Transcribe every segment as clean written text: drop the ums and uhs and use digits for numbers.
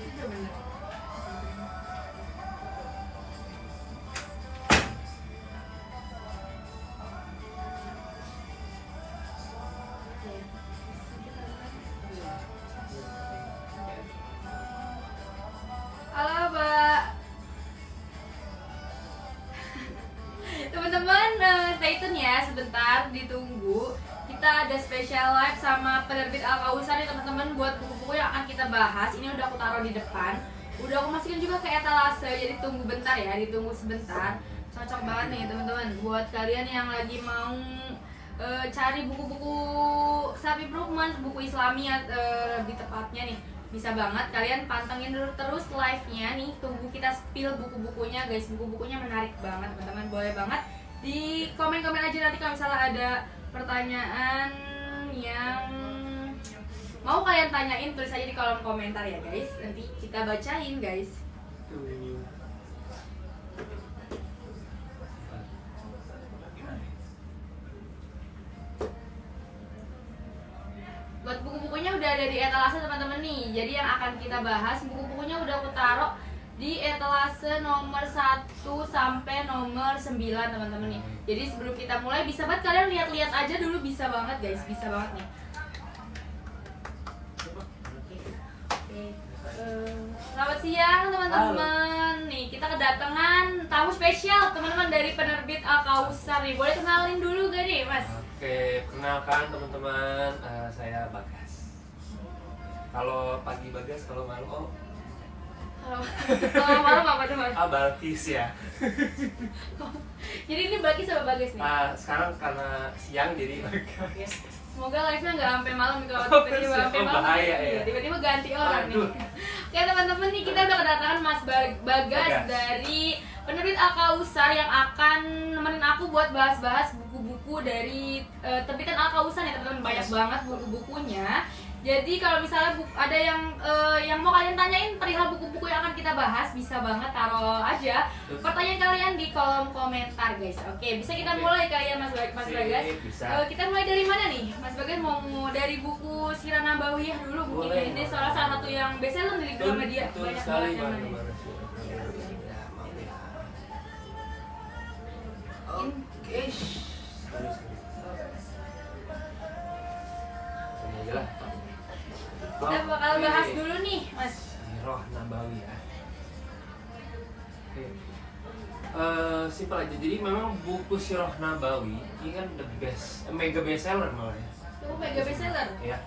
Itu bener. Halo, Mbak. Teman-teman, stay tune ya, sebentar ditunggu. Kita ada special live sama penerbit Al-Kausar nih teman-teman, buat buku-buku yang akan kita bahas. Ini udah aku taruh di depan, udah aku masukin juga ke etalase, jadi tunggu bentar ya, ditunggu sebentar. Cocok banget nih teman-teman buat kalian yang lagi mau cari buku-buku self improvement, buku Islami lebih tepatnya nih. Bisa banget kalian pantengin dulu terus live-nya nih. Tunggu kita spill buku-bukunya guys. Buku-bukunya menarik banget teman-teman. Boleh banget di komen-komen aja nanti kalau misalnya ada pertanyaan yang mau kalian tanyain, tulis aja di kolom komentar ya guys. Nanti kita bacain guys. Buat buku-bukunya udah ada di etalase teman-teman nih. Jadi yang akan kita bahas, buku-bukunya udah aku taruh di etalase nomor 1 sampai nomor 9 teman-teman nih. Jadi sebelum kita mulai bisa banget kalian lihat-lihat aja dulu, bisa banget guys, bisa banget nih. Selamat siang teman-teman. Nih kita kedatangan tamu spesial teman-teman dari penerbit Al-Kausar nih. Boleh kenalin dulu gak nih Mas? Oke, kenalkan teman-teman, saya Bagas. Kalau pagi Bagas, kalau malam Kalau malam apa tuh Mas? Balkis ya. Jadi ini Balkis sama Bagas nih? Sekarang karena siang jadi Bagas. Semoga live-nya nggak sampai malam nih, kalau tiba-tiba sampai malam bahaya ya. Tiba-tiba ganti orang nih. Aduh. Oke teman-teman nih, kita udah kedatangan Mas Bagas dari penerbit Al-Kausar yang akan nemenin aku buat bahas-bahas buku-buku dari terbitan Al-Kausar ya teman-teman. Banyak banget buku-bukunya. Jadi kalau misalnya ada yang mau kalian tanyain perihal buku-buku yang akan kita bahas, bisa banget taruh aja pertanyaan kalian di kolom komentar guys. Oke, bisa kita mulai kali ya Mas Bagas? Bisa. Kita mulai dari mana nih? Mas Bagas mau dari buku Sirah Nabawiyah dulu mungkin. Boleh. Ini salah satu yang bestseller di Gramedia. Betul Banyak sekali, banget yang Bang. nanya. Oke. Ini aja lah. Kita bakal bahas dulu nih Mas. Sirah Nabawiyah. Oke. Simpel aja. Jadi memang buku Sirah Nabawi ini kan the best, mega bestseller malah ya. Itu mega bestseller. Iya.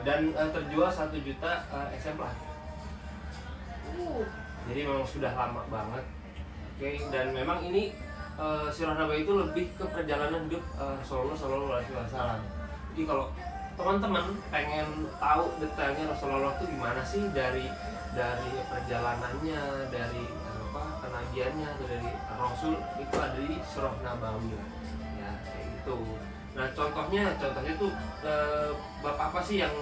Dan terjual 1 juta eksemplar. Jadi memang sudah lama banget. Oke, dan memang ini Sirah Nabawi itu lebih ke perjalanan hidup Rasulullah SAW. Jadi kalau teman-teman pengen tahu detailnya Rasulullah itu gimana sih dari perjalanannya, dari kenabiannya atau dari Rasul, itu ada di Sirah Nabawi ya, kayak gitu. Nah contohnya tuh bab apa sih yang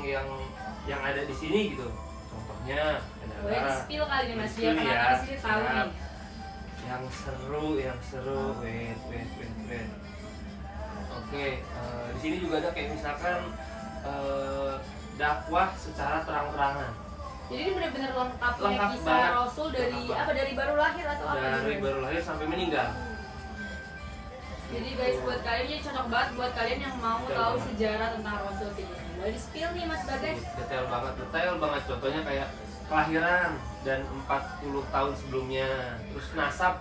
ada di sini gitu. Contohnya Boleh adalah di-spill kali nih Mas, biar di-spill ya. penonton di sini tahu Siap. nih. Yang seru, wait. Oke, di sini juga ada kayak misalkan dakwah secara terang-terangan. Jadi ini benar-benar lengkapnya Lengkap kisah banget. Rasul dari Lengkap apa, dari baru lahir atau apa? Dari gitu? baru lahir sampai meninggal. Jadi guys, buat kalian ini cocok banget buat kalian yang mau Detail tahu banget. sejarah tentang Rasul ini. Boleh di-spill nih Mas Bagas. Detail banget. Contohnya kayak kelahiran dan 40 tahun sebelumnya. Terus nasab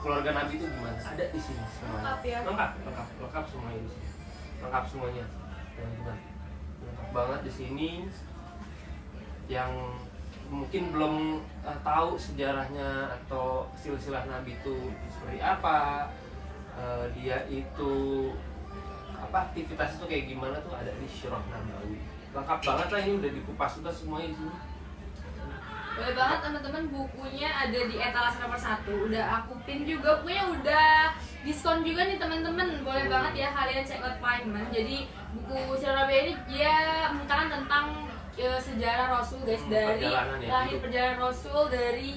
keluarga Nabi itu gimana? Ada di sini semuanya. Lengkap ya? Lengkap semuanya di sini. Lengkap semuanya. Teman-teman. Lengkap banget di sini. Yang mungkin belum tahu sejarahnya atau silsilah Nabi itu seperti apa, dia itu aktivitas itu kayak gimana tuh ada di Sirah Nabawi. Lengkap banget lah, ini udah dikupas sudah semuanya di sini. Boleh banget teman-teman, bukunya ada di etalase nomor 1. Udah aku pin juga, bukunya udah diskon juga nih teman-teman. Boleh banget ya kalian check out payment. Jadi buku Sirah Nabawi ini dia menceritakan tentang sejarah Rasul guys, dari perjalanan ya, lahir hidup. perjalanan Rasul, dari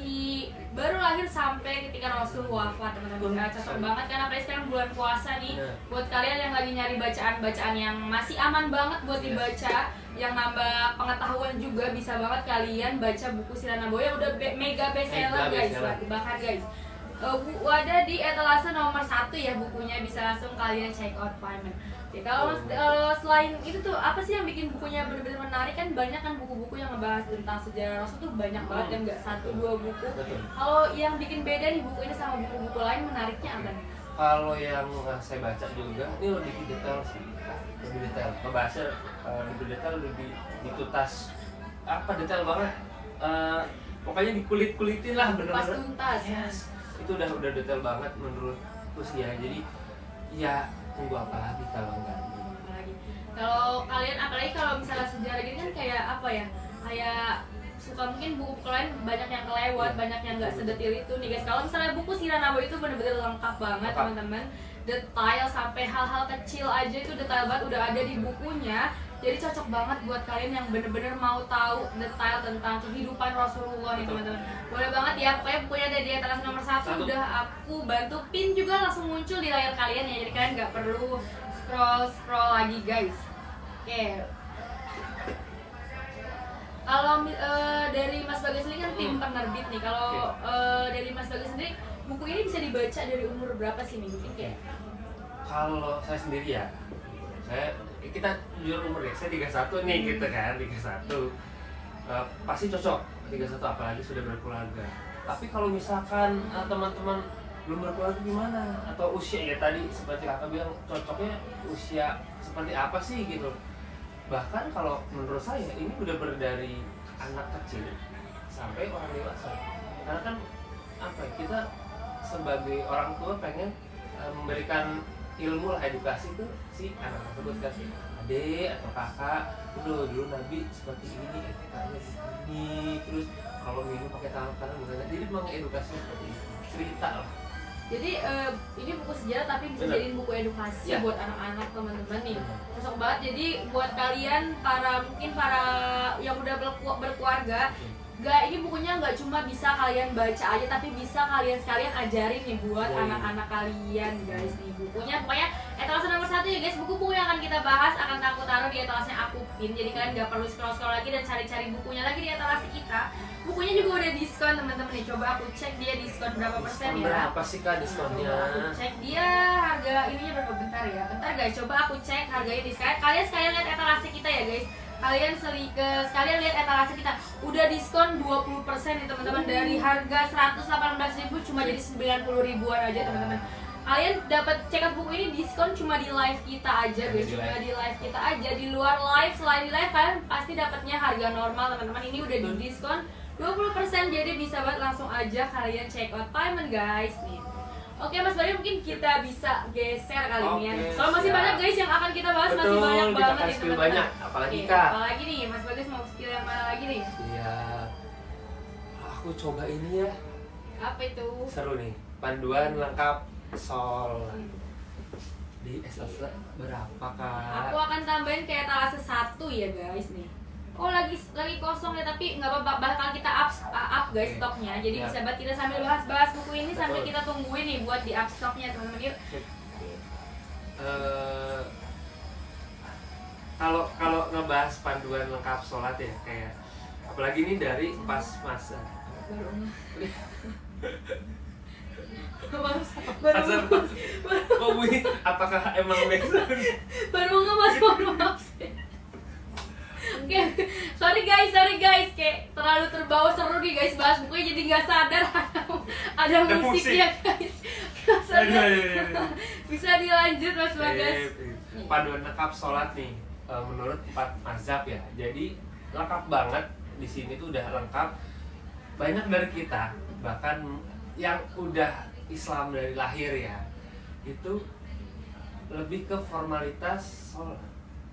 baru lahir sampai ketika Rasul wafat teman-teman. Cocok banget karena apalagi sekarang bulan puasa nih. Bener. Buat kalian yang lagi nyari bacaan-bacaan yang masih aman banget buat Yes. dibaca, yang nambah pengetahuan juga, bisa banget kalian baca buku Sirah Nabawi yang udah mega bestseller Mega guys. bestseller. Bahkan guys, ada di etalase nomor 1 ya bukunya, bisa langsung kalian check out Paiman. Ya, kalau selain itu tuh apa sih yang bikin bukunya benar-benar menarik? Kan banyak kan buku-buku yang ngebahas tentang sejarah Rasul tuh banyak banget, yang nggak 1-2 buku. Betul. Kalau yang bikin beda nih buku ini sama buku-buku lain, menariknya apa nih? Kalau yang saya baca juga, ini lebih detail sih, lebih detail. Ngebahasnya lebih detail, lebih ditutas. Apa detail banget? Pokoknya dikulit-kulitin lah Pas bener-bener. tuntas. Yes. Itu udah detail banget menurutku sih ya. Jadi ya tunggu apa lagi kalau enggak ini. Apalagi kalau kalian, apalagi kalau misalnya sejarah gini kan kayak apa ya, kayak suka mungkin buku lain banyak yang kelewat, banyak yang nggak sedetil itu nih guys. Kalau misalnya buku Sirah Nabawi itu bener-bener lengkap banget Lengkap. teman-teman, detail sampai hal-hal kecil aja itu detail banget udah ada di bukunya. Jadi cocok banget buat kalian yang bener-bener mau tahu detail tentang kehidupan Rasulullah nih teman-teman. Boleh banget ya, pokoknya bukunya ada di etalase nomor 1, udah aku bantu pin juga langsung muncul di layar kalian ya. Jadi kalian nggak perlu scroll lagi guys. Oke. Kalau dari Mas Bagas sendiri kan tim penerbit nih. Kalau dari Mas Bagas sendiri, buku ini bisa dibaca dari umur berapa sih nih? Mungkin kayak Kalau saya sendiri ya, kita jujur umur ya, saya 31 nih gitu kan, 31 pasti cocok 31 apalagi sudah berkeluarga. Tapi kalau misalkan teman-teman belum berkeluarga gimana? Atau usia ya tadi seperti kakak bilang, cocoknya usia seperti apa sih gitu. Bahkan kalau menurut saya ini udah dari anak kecil sampai orang dewasa. Karena kan apa ya, kita sebagai orang tua pengen memberikan ilmu lah, edukasi tuh si anak tersebut kan, adik atau kakak, dulu Nabi seperti ini, etikanya begini, terus kalau minum pakai tangan kanan bukan, jadi mengedukasi seperti itu, cerita lah. jadi ini buku sejarah tapi bisa Bener. jadiin buku edukasi Ya. buat anak-anak teman-teman nih. Bener. Cocok banget. Jadi buat kalian mungkin para yang udah berkeluarga, ini bukunya nggak cuma bisa kalian baca aja, tapi bisa kalian sekalian ajarin nih buat Oh, iya. anak-anak kalian guys nih. Bukunya pokoknya etalase nomor 1 ya guys. Buku-buku yang akan kita bahas akan aku taruh di etalasenya aku pin. Jadi kalian nggak perlu scroll lagi dan cari-cari bukunya lagi di etalase kita. Bukunya juga udah diskon teman-teman nih. Coba aku cek dia diskon berapa persen Diskon ya. berapa sih kak diskonnya? Aku cek dia harga ininya berapa, bentar ya. Bentar guys, coba aku cek harganya di sekarang. Kalian sekalian lihat etalase kita ya guys. Sekalian lihat etalase kita udah diskon 20% nih teman-teman, dari harga 118.000 cuma jadi 90 ribuan aja teman-teman. Kalian dapat check out buku ini diskon cuma di live kita aja guys, cuma di live kita aja. Di luar live, selain di live kalian pasti dapatnya harga normal teman-teman. Ini udah di diskon 20%, jadi bisa banget langsung aja kalian check out Paiman guys nih. Oke Mas Bari, mungkin kita bisa geser kali ini ya. Oke, Soalnya masih siap. banyak guys yang akan kita bahas, masih Betul, banyak kita banget akan nih skill teman-teman. banyak. Apalagi, Oke, Kak? apalagi nih Mas Bagas mau skill yang mana lagi nih? Iya, aku coba ini ya, Apa itu? seru nih, panduan lengkap sol di etalase berapa kak? Aku akan tambahin ke etalase 1 ya guys nih. Oh lagi kosong ya, tapi nggak apa-apa, bakal kita up guys Oke. stoknya. Jadi Ya. bisa banget kita sambil bahas buku ini sambil Betul. kita tungguin nih buat di up stoknya teman-teman. Yuk. Kalau ngebahas panduan lengkap sholat ya, kayak apalagi ini dari pas masa baru kok bunyi, apakah emang biasa? baru ngemas, mohon maaf sih. Oke, sorry guys, kayak terlalu terbawa seru nih guys bahas bukunya, jadi nggak sadar ada musiknya guys. Nggak sadar. Bisa dilanjut Mas Bagas. Panduan lengkap sholat nih, menurut 4 mazhab ya. Jadi lengkap banget di sini tuh, udah lengkap. Banyak dari kita bahkan yang udah Islam dari lahir ya, itu lebih ke formalitas sholat,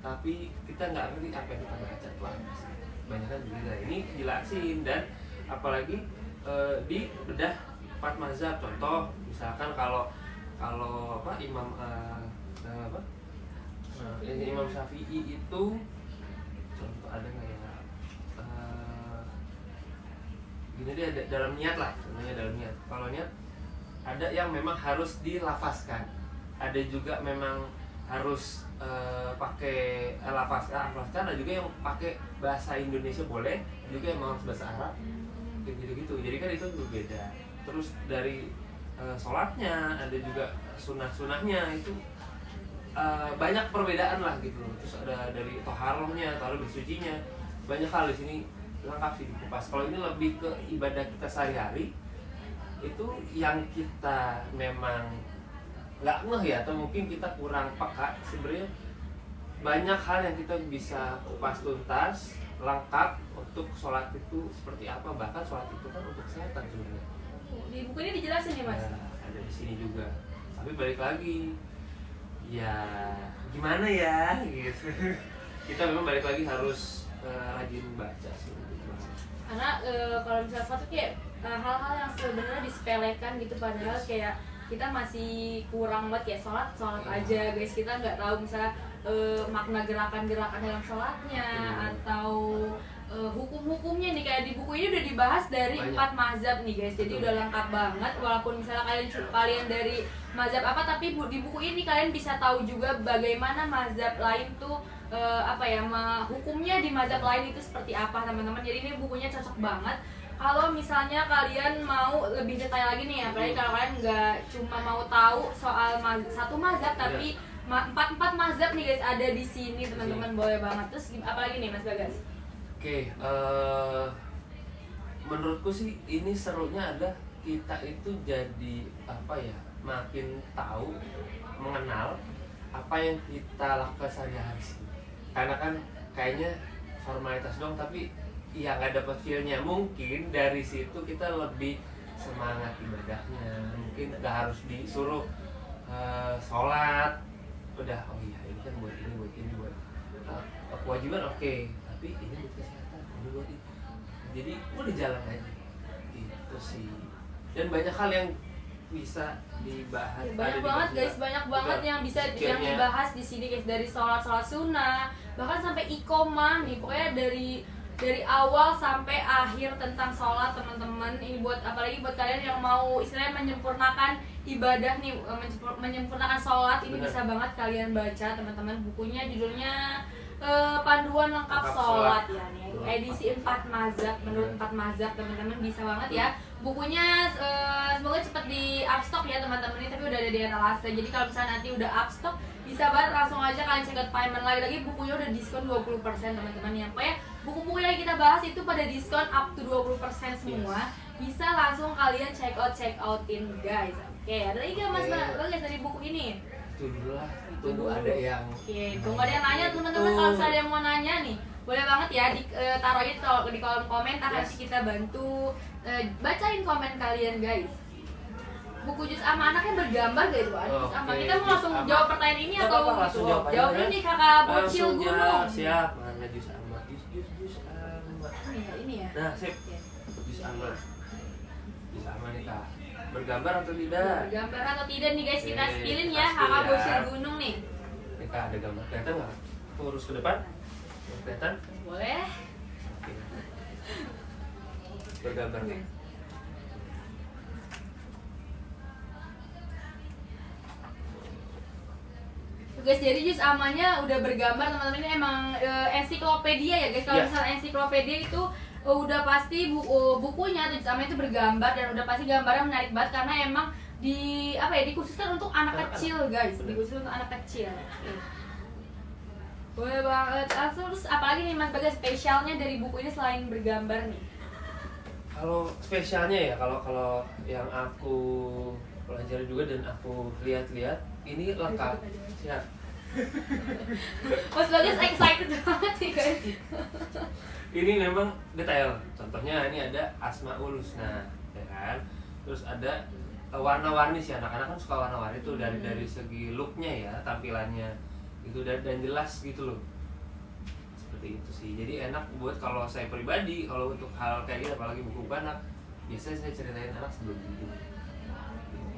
tapi kita nggak ngerti apa yang kita baca tuh apa sih. Banyak kan juga ini jelasin, dan apalagi di bedah 4 mazhab. Contoh misalkan kalau Imam Imam Syafi'i itu contoh ada nggak ya, gini dia dalam niat lah, contohnya dalam niat. Kalau niat ada yang memang harus dilafazkan, ada juga memang harus pakai lafazkan, ada juga yang pakai bahasa Indonesia boleh, juga yang harus bahasa Arab, kayak gitu-gitu. Jadi kan itu berbeda. Terus dari sholatnya ada juga sunah-sunahnya itu banyak perbedaan lah gitu. Terus ada dari toharohnya, taruh bersucinya, banyak hal di sini lengkap sih dikupas. Kalau ini lebih ke ibadah kita sehari-hari, itu yang kita memang nggak ngeh ya, atau mungkin kita kurang peka, sebenarnya banyak hal yang kita bisa kupas tuntas lengkap untuk sholat itu seperti apa. Bahkan sholat itu kan untuk kesehatan sebenarnya. Di buku ini dijelasin ya Mas? Ya, ada di sini juga. Tapi balik lagi, ya gimana ya gitu. Kita memang balik lagi harus rajin baca sih. Karena kalau misalnya satu kayak hal-hal yang sebenarnya disepelekan gitu, padahal kayak kita masih kurang banget ya, sholat aja guys, kita nggak tahu misalnya makna gerakan-gerakan dalam sholatnya atau hukum-hukumnya nih. Kayak di buku ini udah dibahas dari 4 mazhab nih guys, jadi udah lengkap banget. Walaupun misalnya kalian dari mazhab apa, tapi di buku ini kalian bisa tahu juga bagaimana mazhab lain tuh hukumnya di mazhab lain itu seperti apa teman-teman. Jadi ini bukunya cocok banget kalau misalnya kalian mau lebih detail lagi nih, apalagi kalau kalian nggak cuma mau tahu soal satu mazhab, tapi 4 mazhab nih guys ada di sini teman-teman. Boleh banget. Terus apalagi nih Mas Bagas? Oke, menurutku sih ini serunya ada kita itu jadi makin tahu, mengenal apa yang kita lakukan sehari-hari sih. Karena kan kayaknya formalitas doang, tapi ya nggak dapat feel-nya. Mungkin dari situ kita lebih semangat ibadahnya. Mungkin nggak harus disuruh sholat, udah oh iya ini kan buat ini buat kewajiban, oke, tapi ini buat kesehatan, ini buat ini. Jadi udah jalan aja gitu sih. Dan banyak hal yang bisa dibahas. Ya, banyak banget guys, banyak banget yang bisa yang dibahas di sini guys, dari sholat sunnah, bahkan sampai iqomah nih, pokoknya dari awal sampai akhir tentang sholat teman-teman. Ini buat apalagi buat kalian yang mau istilahnya menyempurnakan ibadah nih, menyempurnakan sholat, ini bisa banget kalian baca teman-teman. Bukunya judulnya Panduan Lengkap Sholat ya nih, edisi 4 mazhab, menurut 4 mazhab teman-teman, bisa banget ya. Bukunya semoga cepat di upstock ya teman-teman, ini tapi udah ada di etalase. Jadi kalau misalnya nanti udah upstock, bisa banget langsung aja kalian check out payment. Lagi bukunya udah diskon 20% teman-teman ya. Pokoknya buku-buku yang kita bahas itu pada diskon up to 20% semua. Bisa langsung kalian check outin guys. Oke, ada lagi nggak Mas Bagas dari buku ini? Tunggu ada yang tunggu ada yang nanya teman-teman. Kalau misalnya ada yang mau nanya nih, boleh banget ya taruh aja di kolom komentar, nanti kita bantu bacain komen kalian guys. Buku Juz Amma Anak yang bergambar gak itu? Juz Amma. Kita mau langsung jawab pertanyaan ini atau jawab ini kakak bocil gunung? Siap, mana Juz Amma? Juz Amma. Ini ya. Nah, sip. Juz Amma. Juz Amma nih Kak. Bergambar atau tidak? Bergambar atau tidak nih guys, kita spillin ya kakak bocil gunung nih. Nih Kak, ada gambar. Kelihatan nggak? Lurus ke depan. Kelihatan? Boleh. Bergambar. Guys, jadi Juz Amanya udah bergambar teman-teman. Ini emang ensiklopedia ya guys. Kalau misalnya ensiklopedia itu udah pasti bukunya Juz Ama itu bergambar, dan udah pasti gambarnya menarik banget karena emang dikhususkan untuk anak kecil guys. Dikhususkan untuk anak kecil. Boleh banget. Terus apalagi nih Mas Bagas spesialnya dari buku ini selain bergambar nih? Kalau spesialnya ya, kalau yang aku pelajari juga dan aku lihat-lihat, ini lengkap. Siap. Mas Bagas excited banget sih guys. Ini memang detail. Contohnya ini ada Asmaul Husna, ya kan? Terus ada warna-warni sih, anak-anak kan suka warna-warni tuh, dari segi looknya ya, tampilannya gitu, dan jelas gitu loh. Seperti itu sih. Jadi enak buat kalau saya pribadi, kalau untuk hal kayak gini, apalagi buku anak, biasanya saya ceritain anak sebelum tidur.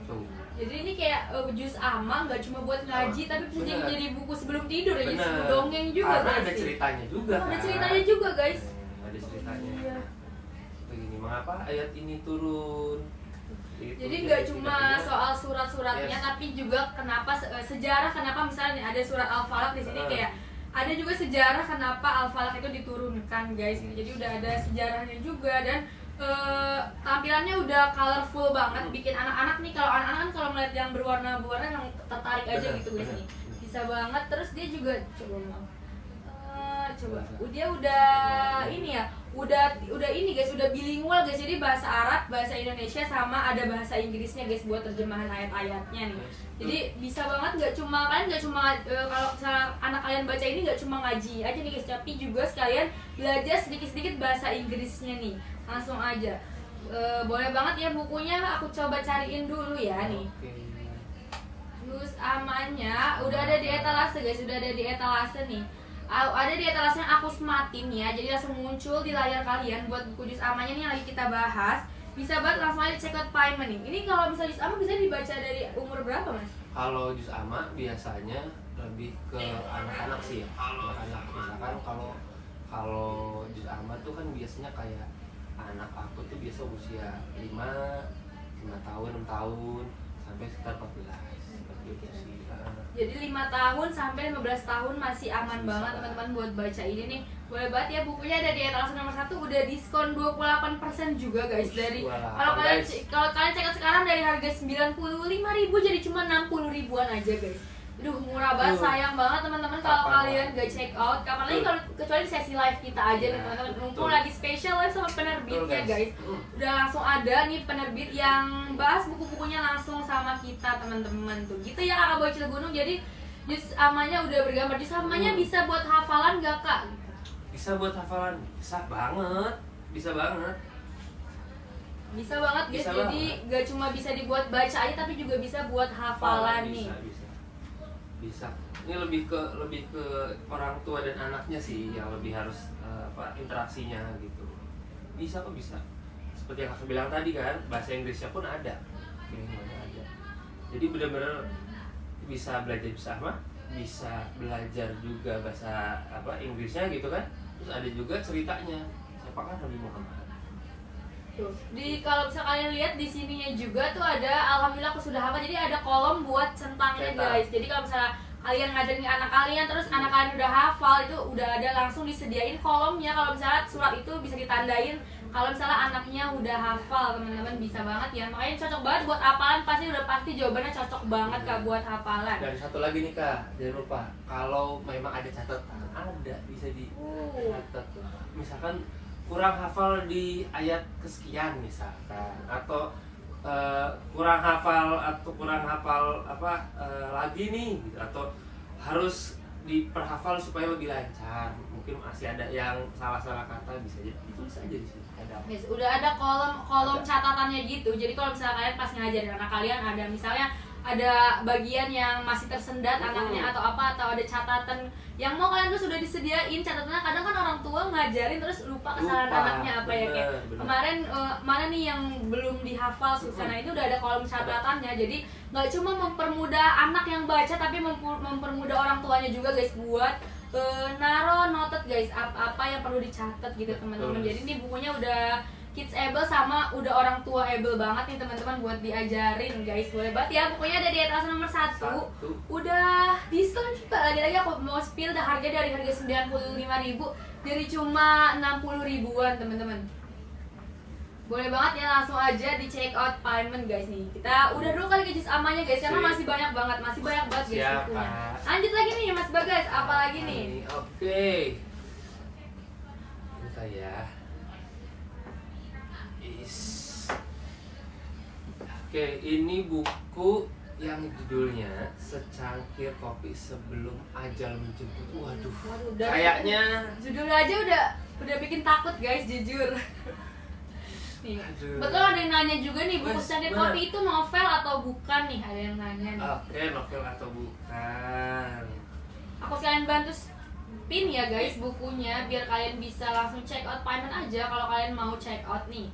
Tuh. Jadi ini kayak Juz Amma nggak cuma buat ngaji, tapi bisa jadi buku sebelum tidur ya, jadi buku dongeng juga. Karena guys. ada ceritanya juga. Ada ceritanya juga guys. Ada ceritanya. Iya. Begini, mengapa ayat ini turun. Gitu. Jadi nggak cuma tidak soal surat-suratnya, Yes. tapi juga kenapa sejarah kenapa misalnya nih ada surat Al-Falaq di sini Uh. kayak ada juga sejarah kenapa Al-Falaq itu diturunkan guys. Jadi udah ada sejarahnya juga dan tampilannya udah colorful banget, bikin anak-anak nih kalau anak-anak kan kalau melihat yang berwarna-warna yang tertarik aja Benar, gitu guys benar. nih. Bisa banget. Terus dia juga coba dia udah ini ya udah ini guys, udah bilingual guys, jadi bahasa Arab, bahasa Indonesia sama ada bahasa Inggrisnya guys buat terjemahan ayat-ayatnya nih. Jadi bisa banget, nggak cuma kalau misalnya anak kalian baca ini nggak cuma ngaji aja nih guys, tapi juga sekalian belajar sedikit-sedikit bahasa Inggrisnya nih, langsung aja. Boleh banget ya bukunya, aku coba cariin dulu ya nih. Oke. Juz amannya udah ada di etalase guys, udah ada di etalase nih. Ada di etalasenya aku sematin ya, jadi langsung muncul di layar kalian buat buku juz amanya nih yang lagi kita bahas. Bisa banget langsung aja check out payment nih. Ini kalau misalnya juz ama bisa dibaca dari umur berapa mas? Kalau juz ama biasanya lebih ke anak-anak sih ya. Anak-anak misalkan kalau juz ama tuh kan biasanya kayak anak aku tuh biasa usia 5 tahun, 6 tahun sampai sekitar 14. Seperti itu sih. Jadi 5 tahun sampai 15 tahun masih aman banget teman-teman buat baca ini nih. Boleh banget ya, bukunya ada di etalase nomor 1, udah diskon 28% juga guys. Dari kalau kalian check out sekarang dari harga 95.000 jadi cuma 60 ribuan aja guys. Aduh murah banget, sayang banget teman-teman kalau kalian gak check out. Kapan lagi kalau kecuali sesi live kita aja nih teman-teman. Mumpung lagi special live sama penerbitnya guys. Udah langsung ada nih penerbit yang bahas buku-bukunya langsung sama kita teman-teman tuh. Gitu ya Kakak Bocil Gunung. Jadi juz amanya udah bergambar. Juz amanya bisa buat hafalan gak Kak? Bisa buat hafalan, bisa banget, bisa banget. Bisa banget guys. Bisa jadi gak cuma bisa dibuat baca aja tapi juga bisa buat hafalan nih. Bisa. Ini lebih ke orang tua dan anaknya sih yang lebih harus interaksinya gitu. Bisa kok, bisa. Seperti yang Kakak bilang tadi kan, bahasa Inggrisnya pun ada. Bilingualnya ada. Jadi benar-benar bisa belajar sama, bisa belajar juga bahasa Inggrisnya gitu kan. Terus ada juga ceritanya. Siapa kan Nabi Muhammad. Tuh. Kalau bisa kalian lihat di sininya juga tuh ada alhamdulillah aku sudah hafal. Jadi ada kolom buat centangnya guys. Jadi kalau misalnya kalian ngajarin anak kalian terus anak kalian udah hafal, itu udah ada langsung disediain kolomnya. Kalau misalnya surat itu bisa ditandain kalau misalnya anaknya udah hafal, teman-teman bisa banget ya. Makanya cocok banget buat hafalan, pasti jawabannya cocok banget Kak buat hafalan. Dan satu lagi nih Kak, jangan lupa kalau memang ada catatan, ada bisa dicatat. Misalkan kurang hafal di ayat kesekian misalkan, atau kurang hafal lagi nih gitu, atau harus diperhafal supaya lebih lancar. Mungkin masih ada yang salah kata, bisa aja ditulis aja di sini. Yes, udah ada kolom catatannya gitu. Jadi kalau misalnya kalian pas ngajarin anak kalian ada misalnya ada bagian yang masih tersendat anaknya atau ada catatan yang mau kalian tuh sudah disediain catatannya. Kadang kan orang tua ngajarin terus lupa kesalahan anaknya apa ya, kayak kemarin mana nih yang belum dihafal susah. Nah itu udah ada kolom catatannya, jadi nggak cuma mempermudah anak yang baca tapi mempermudah orang tuanya juga guys buat naro noted guys apa yang perlu dicatat gitu teman-teman. Jadi ini bukunya udah kids able sama udah orang tua able banget nih teman-teman buat diajarin guys. Boleh banget ya, bukunya ada di etalase nomor 1. Udah diskon juga, lagi-lagi aku mau spill dah harga dari harga 95.000 jadi cuma 60 ribuan teman-teman. Boleh banget ya, langsung aja di check out payment guys nih. Kita udah dulu kali ke juz amanya guys, karena masih banyak banget guys bukunya. Lanjut lagi nih Mas Bagas, apa lagi nih? Oke. Ini kayak Oke, ini buku yang judulnya Secangkir Kopi Sebelum Ajal Menjemput. Waduh, kayaknya judulnya aja udah bikin takut guys, jujur. Nih, betul ada yang nanya juga nih, buku Secangkir Kopi itu novel atau bukan nih? Ada yang nanya nih. Oke, novel atau bukan? Aku sekalian bantu pin ya guys bukunya biar kalian bisa langsung check out payment aja kalau kalian mau check out nih.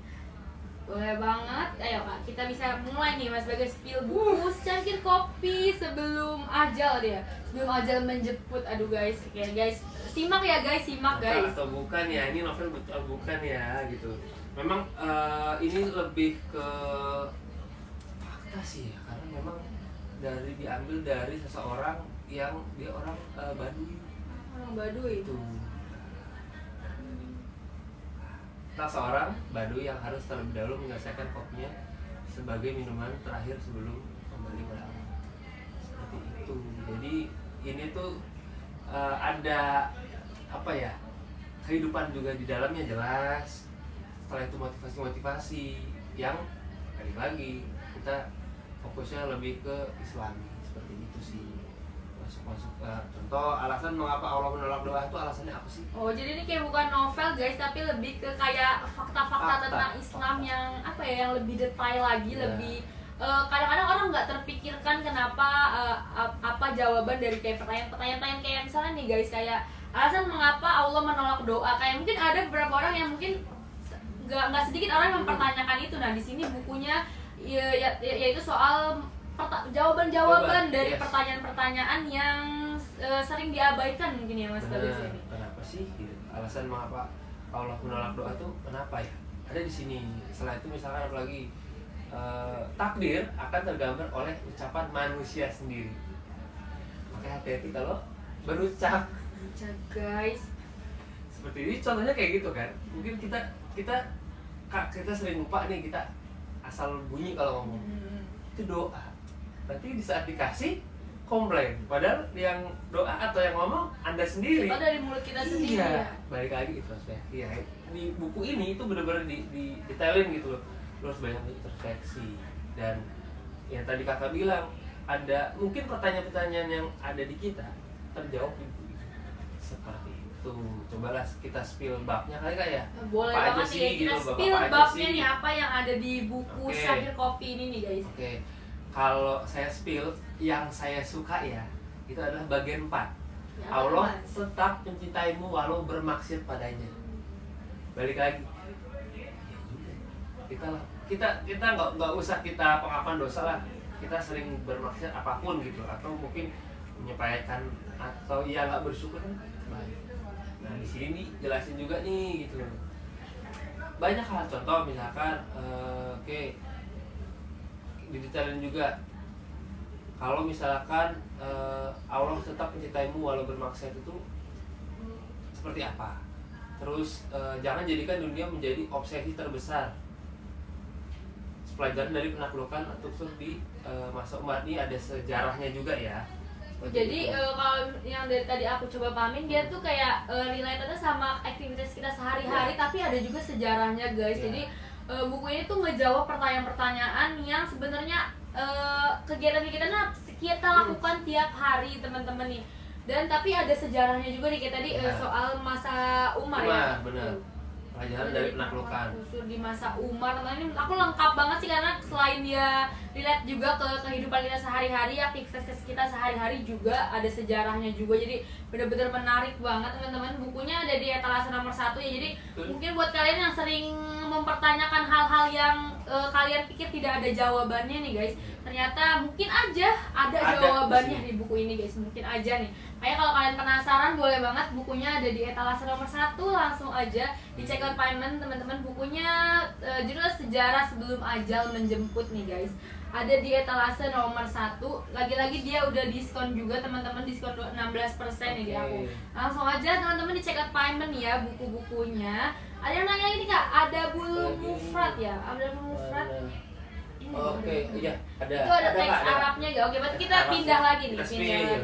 Boleh banget, ayo Kak, kita bisa mulai nih Mas Bagas spill buku Secangkir Kopi Sebelum Ajal dia. Sebelum Ajal Menjemput. Aduh guys, oke guys, simak ya guys, simak guys. Atau bukan ya, ini novel betul bukan ya gitu. Memang ini lebih ke fakta sih ya, karena memang diambil dari seseorang yang dia orang Baduy. Orang Baduy Itu tentang seorang Baduy yang harus terlebih dahulu menyelesaikan kopinya sebagai minuman terakhir sebelum kembali ke alam. Seperti itu. Jadi ini tuh ada apa ya, kehidupan juga di dalamnya jelas. Setelah itu motivasi-motivasi yang lagi kita fokusnya lebih ke Islami, seperti itu sih. Masuk contoh alasan mengapa Allah menolak doa itu alasannya apa sih? Oh, jadi ini kayak bukan novel guys, tapi lebih ke kayak fakta-fakta tentang Islam yang apa ya, yang lebih detail lagi, lebih kadang-kadang orang nggak terpikirkan kenapa apa jawaban dari kayak pertanyaan-pertanyaan kayak misalnya nih guys, kayak alasan mengapa Allah menolak doa. Kayak mungkin ada beberapa orang yang mungkin nggak sedikit orang yang mempertanyakan itu. Nah di sini bukunya yaitu soal jawaban-jawaban dari pertanyaan-pertanyaan yang sering diabaikan mungkin ya Mas Bagus ini. Kenapa sih alasan mengapa Allah menolak doa tuh kenapa ya? Ada di sini. Setelah itu misalkan apalagi takdir akan tergambar oleh ucapan manusia sendiri. Makanya hati-hati kalau berucap. Guys. Seperti ini contohnya kayak gitu kan. Mungkin kita sering lupa nih, kita asal bunyi kalau ngomong. Itu doa. Nanti di saat dikasih komplain, padahal yang doa atau yang ngomong Anda sendiri. Itu dari mulut kita sendiri. Iya. Balik lagi introspeksi. Ya. Di buku ini itu benar-benar di detailin gitu loh. Lu harus banyak introspeksi. Dan yang tadi kakak bilang, ada mungkin pertanyaan-pertanyaan yang ada di kita terjawab di buku ini. Seperti itu. Cobalah kita spill babnya kali kak ya. Boleh apa banget sih, ya, kita gitu, spill babnya nih apa yang ada di buku Oke. Syahir Kopi ini nih guys. Oke. Kalau saya spill, yang saya suka ya, itu adalah bagian 4. Ya, Allah Mas? tetap mencintaimu walau bermaksud padanya. Balik lagi. Kita nggak usah kita pengakuan dosa lah. Kita sering bermaksud apapun gitu, atau mungkin menyepayakan atau ya nggak bersyukur kan baik. Nah di sini nih jelasin juga nih gitu. Banyak hal contoh misalkan, didetailin juga. Kalau misalkan Allah tetap mencintaimu walau bermaksiat itu seperti apa? Terus jangan jadikan dunia menjadi obsesi terbesar. Pelajaran dari penaklukan Tuksur di masa umat ini ada sejarahnya juga ya. Jadi kalau yang dari tadi aku coba pahamin, dia tuh kayak related sama aktivitas kita sehari-hari, tapi ada juga sejarahnya guys. Jadi buku ini tuh ngejawab pertanyaan-pertanyaan yang sebenarnya kegiatan kita lakukan tiap hari teman-teman nih. Dan tapi ada sejarahnya juga nih kayak tadi soal masa Umar ya. Benar. Pelajaran dari penaklukan. Tuksur di masa Umar, ini aku lengkap banget sih karena selain dia relate juga ke kehidupan kita sehari-hari, aktivitas kita sehari-hari juga ada sejarahnya juga. Jadi benar-benar menarik banget teman-teman. Bukunya ada di etalase nomor 1 ya. Jadi mungkin buat kalian yang sering mempertanyakan hal-hal yang kalian pikir tidak ada jawabannya nih guys, ternyata mungkin aja ada jawabannya di buku ini guys, mungkin aja nih. Kayak kalau kalian penasaran boleh banget, bukunya ada di etalase nomor 1, langsung aja dicek out payment teman-teman. Bukunya judulnya Sejarah Sebelum Ajal Menjemput nih guys, ada di etalase nomor 1. Lagi-lagi dia udah diskon juga teman-teman, diskon 16% nih di aku. Langsung aja teman-teman dicek out payment ya buku-bukunya. Ada yang nanya ini kak, ada bulu mufrad ya? Ada bulu mufrad? Oke, iya ada. Itu ada teks Arabnya gak? Oke, berarti kita pindah lagi nih,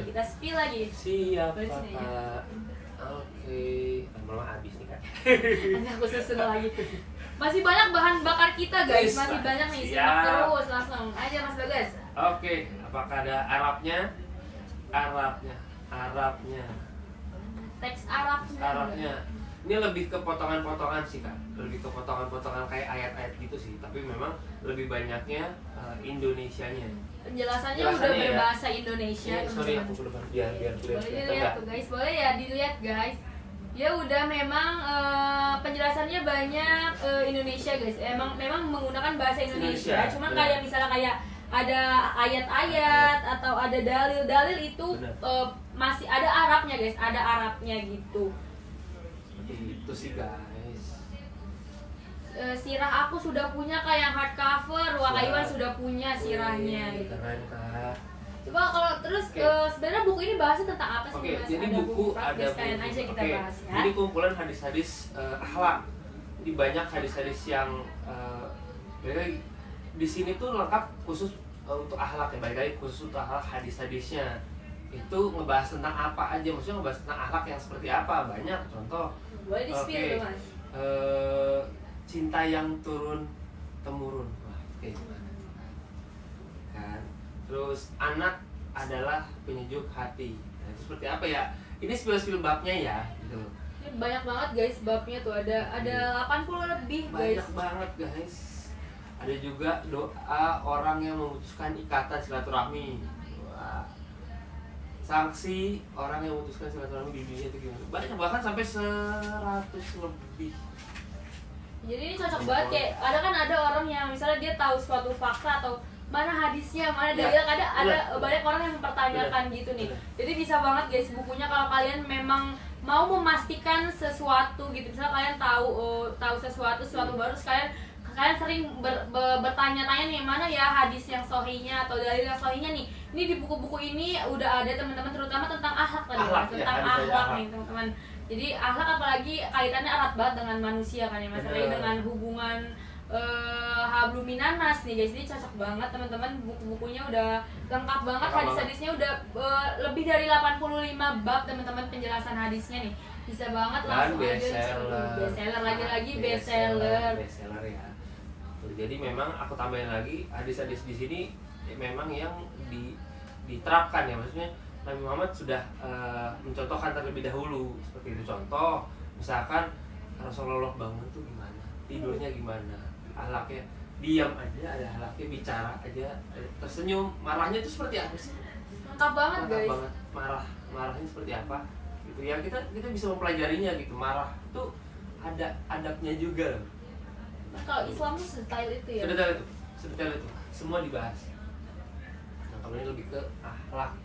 kita spill lagi. Siap Kak. Oke, lama-lama habis nih Kak. Nanti aku susun lagi. Masih banyak bahan bakar kita guys, masih banyak nih. Simak terus, langsung aja Mas Bagas. Oke, apakah ada Arabnya? Arabnya. Teks Arabnya. Ini lebih ke potongan-potongan sih Kak. Lebih ke potongan-potongan kayak ayat-ayat gitu sih. Tapi memang lebih banyaknya Indonesianya. Penjelasannya udah berbahasa Indonesia. Sorry aku ke depan biar boleh dilihat tuh guys, boleh ya dilihat guys. Ya udah memang penjelasannya banyak Indonesia guys. Memang menggunakan bahasa Indonesia. Cuman kayak misalnya kayak ada ayat-ayat atau ada dalil-dalil itu masih ada Arabnya guys, ada Arabnya gitu. Itu sih guys. sirah aku sudah punya Kak yang hardcover, Wak Iwan sudah punya sirahnya gitu. Keren Kak. Coba kalau terus sebenarnya buku ini bahasnya tentang apa sih Mas? Jadi ada buku ada sekalian aja kita bahas ya. Jadi kumpulan hadis-hadis akhlak. Jadi banyak hadis-hadis yang di sini tuh lengkap khusus untuk akhlak ya, baik lagi khusus untuk akhlak hadis-hadisnya. Itu ngebahas tentang apa aja, maksudnya ngebahas tentang akhlak yang seperti apa, banyak contoh. Boleh di-spill tuh Mas. Cinta yang turun temurun. Wah, kayak gimana? Kan. Terus anak adalah penyejuk hati. Nah, itu seperti apa ya? Ini spill babnya ya, gitu. Ini banyak banget guys babnya tuh, ada 80 lebih guys. Banyak banget guys. Ada juga doa orang yang memutuskan ikatan silaturahmi. Wah. Sanksi orang yang memutuskan silaturahmi di dunia itu gimana? Banyak, bahkan sampai 100 lebih. Jadi ini cocok banget, kayak ada orang yang misalnya dia tahu suatu fakta atau mana hadisnya, mana dalilnya, ada banyak orang yang mempertanyakan gitu nih. Jadi bisa banget guys bukunya kalau kalian memang mau memastikan sesuatu gitu. Misalnya kalian tahu sesuatu baru, kalian sering bertanya-tanya nih mana ya hadis yang sahihnya atau dalil yang sahihnya nih. Ini di buku-buku ini udah ada teman-teman, terutama tentang akhlak tadi, tentang akhlak nih teman-teman. Jadi akhlak apalagi kaitannya erat banget dengan manusia kan ya, masalahnya dengan hubungan hablum minanas nih guys. Ini cocok banget teman-teman, buku-bukunya udah lengkap banget, hadis-hadisnya udah lebih dari 85 bab teman-teman penjelasan hadisnya nih. Bisa banget langsung aja bestseller lagi bestseller ya. Jadi memang aku tambahin lagi hadis-hadis di sini memang yang diterapkan ya, maksudnya Nabi Muhammad sudah mencontohkan terlebih dahulu seperti itu. Contoh misalkan Rasulullah bangun tuh gimana, tidurnya gimana, akhlaknya diam aja ada akhlaknya, bicara aja tersenyum, marahnya tuh seperti apa sih? lengkap banget guys. Marahnya seperti apa gitu ya, kita bisa mempelajarinya gitu. Marah tuh ada adabnya juga. Nah, kalau Islam tuh sedetail itu ya. Sedetail itu semua dibahas. Nah, kalau ini lebih ke akhlak.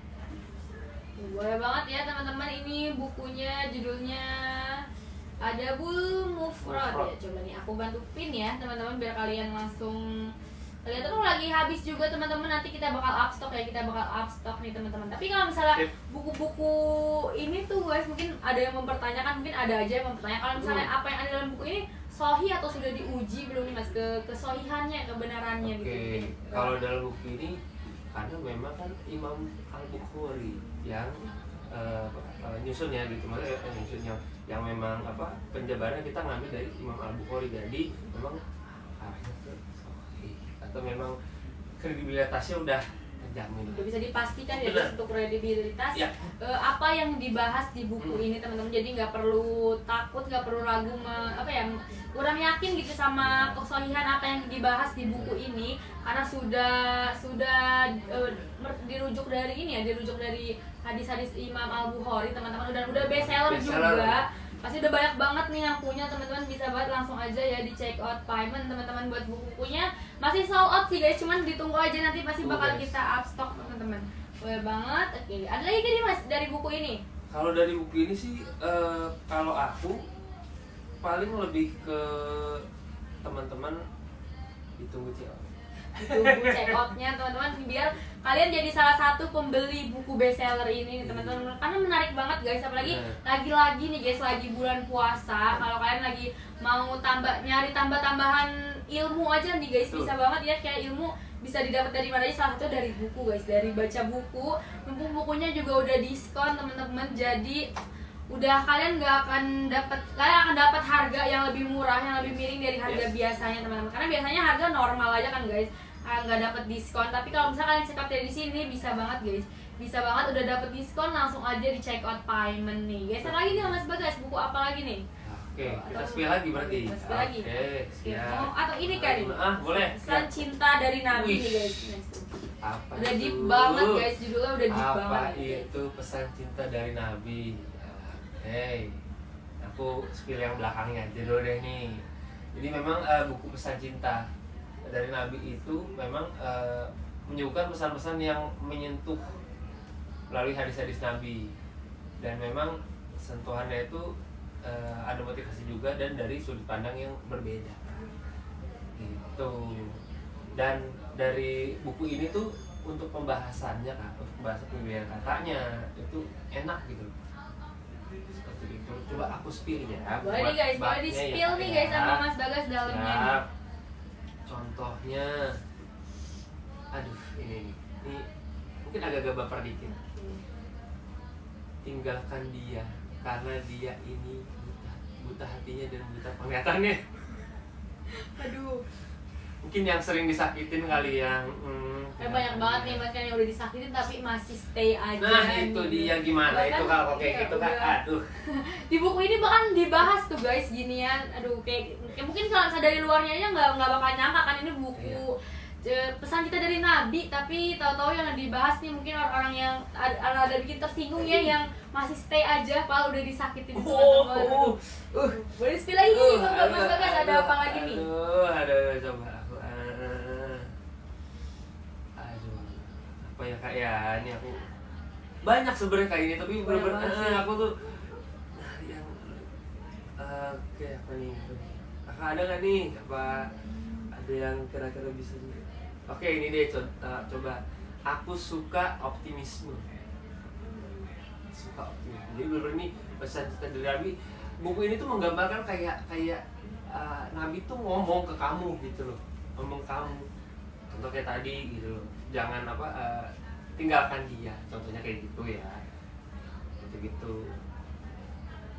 Boleh banget ya teman-teman, ini bukunya judulnya Adabul Mufrad ya. Coba nih aku bantu pin ya teman-teman biar kalian langsung lihat. Tuh lagi habis juga teman-teman, nanti kita bakal up stock nih teman-teman. Tapi kalau misalnya buku-buku ini tuh guys, mungkin ada yang mempertanyakan, mungkin ada aja yang mempertanyakan kalau misalnya apa yang ada dalam buku ini sahih atau sudah diuji belum nih Mas, kesahihannya, kebenarannya gitu. Kalau dalam buku ini karena memang kan Imam Al-Bukhari yang nyusun ya gitu, maksudnya nyusun yang memang penjabarannya kita ngambil dari Imam Al-Bukhari. Jadi memang atau memang kredibilitasnya udah terjamin. Udah bisa dipastikan ya untuk kredibilitas apa yang dibahas di buku ini teman-teman. Jadi nggak perlu takut, nggak perlu ragu, kurang yakin gitu sama kesahihan apa yang dibahas di buku ini, karena sudah dirujuk dari hadis-hadis Imam Al-Bukhari teman-teman, udah bestseller juga. Pasti udah banyak banget nih yang punya teman-teman, bisa banget langsung aja ya di check out payment teman-teman buat buku-bukunya. Masih sold out sih guys, cuman ditunggu aja, nanti pasti bakal kita up stock teman-teman. Boleh banget. Oke, ada lagi nih Mas dari buku ini? Kalau dari buku ini sih kalau aku paling lebih ke teman-teman ditunggu check outnya teman-teman, biar kalian jadi salah satu pembeli buku bestseller ini teman-teman, karena menarik banget guys. Apalagi lagi-lagi nih guys, lagi bulan puasa, kalau kalian lagi mau nyari tambah-tambahan ilmu aja nih guys, bisa banget ya, kayak ilmu bisa didapat dari mana aja, salah satu dari buku guys, dari baca buku. Mumpung bukunya juga udah diskon teman-teman, jadi kalian akan dapat harga yang lebih murah, yang lebih miring dari harga biasanya teman-teman. Karena biasanya harga normal aja kan guys, nggak dapat diskon. Tapi kalau misalnya kalian check out dari sini, bisa banget guys, bisa banget udah dapat diskon, langsung aja di check out payment nih. Geser lagi nih Mas Bagas, buku apa lagi nih? Oke, kita spill lagi berarti. Oke, siap. Atau ini kan? Boleh. Pesan cinta dari Nabi nih guys. Apa udah itu? deep banget guys, judulnya udah deep banget. Apa itu pesan cinta dari Nabi? Aku spill yang belakangnya aja dulu deh nih. Jadi memang buku pesan cinta dari Nabi itu memang menyuguhkan pesan-pesan yang menyentuh melalui hadis-hadis Nabi, dan memang sentuhannya itu ada motivasi juga dan dari sudut pandang yang berbeda. gitu. Dan dari buku ini tuh untuk pembahasannya kan, untuk pembahasan pemilihan katanya itu enak gitu. Seperti itu. Coba aku spill ya. Boleh nih guys, boleh di spill nih guys sama Mas Bagas dalamnya. Siap. Contohnya, aduh ini mungkin agak-agak baper dikit. Tinggalkan dia karena dia ini buta hatinya dan buta penglihatannya. Aduh, Mungkin yang sering disakitin kali yang banyak banget nih mas kan yang udah disakitin tapi masih stay aja. Nah itu dia gimana Bahkan, itu kalau kayak iya, gitu kan, udah. aduh. Di buku ini bahkan dibahas tuh guys ginian. Aduh kayak mungkin kalau misalnya dari luarnya aja nggak bakal nyangka kan ini buku pesan kita dari Nabi, tapi tahu-tahu yang dibahas nih mungkin orang-orang yang ada bikin tersinggung ya, yang masih stay aja kalau udah disakitin teman-teman. Boleh spill lagi nih Bang Mas Bagas, ada apa lagi nih? Aduh, coba aku aduh, apa ya kak ya, ini aku banyak sebenarnya kayak ini, tapi bener-bener aku tuh yang kayak apa nih, kakak ada nggak nih, apa ada yang kira-kira bisa nih? Oke, ini deh coba. Aku suka optimisme. Suka optimisme. Jadi bener ini pesan kita dari Nabi. Buku ini tuh menggambarkan kayak Nabi tuh ngomong ke kamu gitu loh, ngomong kamu. Contoh kayak tadi gitu loh. Jangan tinggalkan dia. Contohnya kayak gitu ya. Gitu.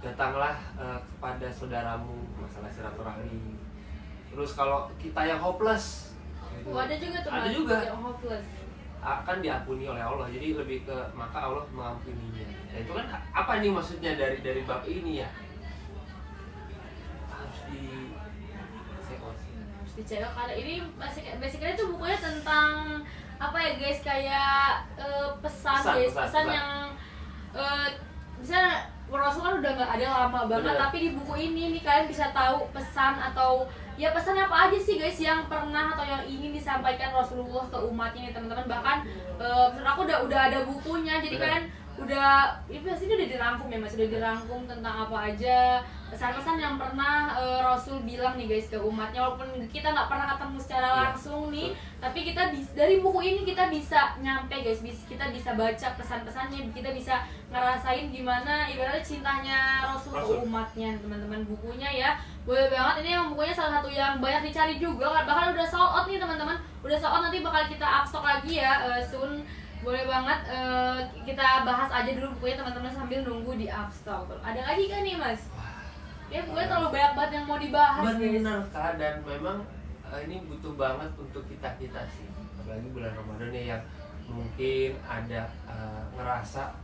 Datanglah kepada saudaramu, masalah silaturahmi. Terus kalau kita yang hopeless, gitu. Ada juga tuh ada mas, juga yang hopeless. Akan diampuni oleh Allah, jadi lebih ke maka Allah mengampuninya. Nah, itu kan apa nih maksudnya dari bab ini ya? Harus dicek karena ini basically itu bukunya tentang apa ya guys, kayak pesan yang misalnya Rasul kan udah nggak ada lama banget. Bener. Tapi di buku ini nih kalian bisa tahu pesan atau ya pesan apa aja sih guys yang pernah atau yang ingin disampaikan Rasulullah ke umatnya nih teman-teman. Bahkan menurut aku udah ada bukunya, jadi kalian udah ini pasti udah dirangkum ya mas, udah dirangkum tentang apa aja pesan-pesan yang pernah Rasul bilang nih guys ke umatnya. Walaupun kita nggak pernah ketemu secara langsung nih, tapi kita dari buku ini kita bisa nyampe guys, kita bisa baca pesan-pesannya, kita bisa ngerasain gimana ibaratnya cintanya Rasul ke umatnya teman-teman. Bukunya ya boleh banget, ini emang bukunya salah satu yang banyak dicari juga kan, bahkan udah sold out nih teman-teman, udah sold out, nanti bakal kita upstock lagi ya soon. Boleh banget kita bahas aja dulu bukunya teman-teman sambil nunggu di upstock. Ada lagi kan nih mas? Ya bukunya terlalu banyak banget yang mau dibahas. Bener kak, dan memang ini butuh banget untuk kita sih, apalagi bulan Ramadan nih yang mungkin ada ngerasa